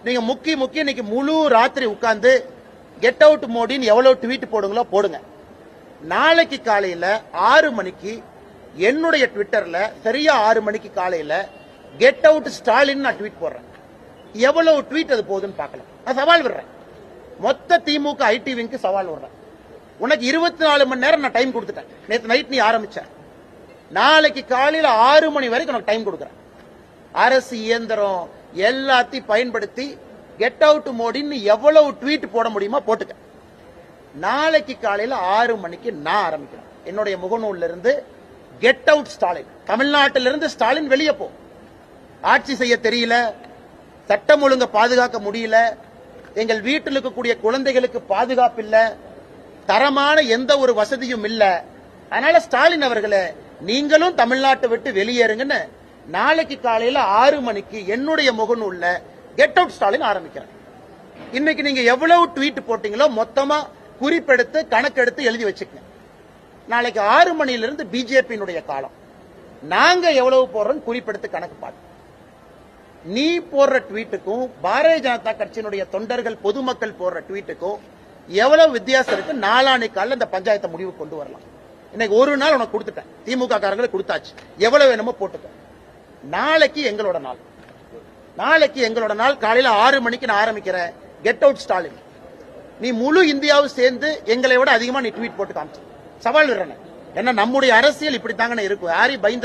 நீங்க முக்கி இன்னைக்கு முழு ராத்திரி உட்கார்ந்து கெட் அவுட் மோடின்னு எவ்வளவு ட்வீட் போடுங்களோ போடுங்க. நாளைக்கு காலையில 6 மணிக்கு என்னுடைய ட்விட்டர்ல சரியா 6 மணிக்கு காலையில கெட் அவுட் ஸ்டாலின் நான் ட்வீட் போடுறேன். எவ்வளவு ட்வீட் அது போகுதுன்னு பார்க்கலாம். நான் சவால் விடுறேன். மொத்த திமுக ஐடி விங்க்கு சவால் விடுறேன். உனக்கு 24 மணி நேரம் நான் டைம் கொடுத்துட்டேன். நேற்று நைட் நீ ஆரம்பிச்ச, நாளைக்கு காலையில 6 மணி வரைக்கும் உனக்கு டைம் கொடுக்குறேன். அரசு இயந்திரம் எல்லாத்தையும் பயன்படுத்தி கெட் அவுட் மோடின்னு எவ்வளவு ட்வீட் போட முடியுமா போட்டுக்க. நாளைக்கு காலையில 6 மணிக்கு நான் ஆரம்பிக்கிறேன். என்னுடைய முகநூல்ல இருந்து கெட் அவுட் ஸ்டாலின், தமிழ்நாட்டிலிருந்து ஸ்டாலின் வெளியே போ, ஆட்சி செய்ய தெரியல, சட்டம் ஒழுங்க பாதுகாக்க முடியல, எங்கள் வீட்டில் இருக்கக்கூடிய குழந்தைகளுக்கு பாதுகாப்பு இல்ல, தரமான எந்த ஒரு வசதியும் இல்ல, அதனால ஸ்டாலின் அவர்களே நீங்களும் தமிழ்நாட்டை விட்டு வெளியேறுங்கன்னு நாளைக்கு காலையில 6 மணிக்கு என்னுடைய முகநூல்ல கெட் அவுட் ஸ்டாலின் ஆரம்பிக்கிறேன். இன்னைக்கு நீங்க எவ்வளவு ட்வீட் போட்டீங்களோ மொத்தமா குறிப்பெடுத்து கணக்கெடுத்து எழுதி வச்சுக்கங்க. நாளைக்கு 6 மணியிலிருந்து பிஜேபியினுடைய காலம். நாங்க எவ்வளவு போடுறோம் குறிப்பெடுத்து கணக்கு பார்த்து நீ போடுற ட்வீட்டுக்கும் பாரதிய ஜனதா கட்சியினுடைய தொண்டர்கள் பொதுமக்கள் போடுற ட்வீட்டுக்கும் எவ்வளவு வித்தியாசம் இருக்கு. நாளானைக்கு காலையில் இந்த பஞ்சாயத்தை முடிவு கொண்டு வரலாம். இன்னைக்கு ஒரு நாள் உனக்கு கொடுத்துட்டேன், திமுக காரங்களுக்கு கொடுத்தாச்சு, எவ்வளவு வேணுமோ போட்டுக்க. நாளைக்கு எங்களோட நாள், நாளைக்கு எங்களோட நாள். காலையில 6 மணிக்கு நான் ஆரம்பிக்கிறேன் கெட் அவுட் ஸ்டாலின். நீ முழு இந்தியாவும் சேர்ந்து எங்களை விட அதிகமா நீ ட்வீட் போட்டு காமிச்சு சவால் விடுறேன். ஏன்னா நம்முடைய அரசியல் இப்படித்தாங்க இருக்கும். யாரையும் பயந்து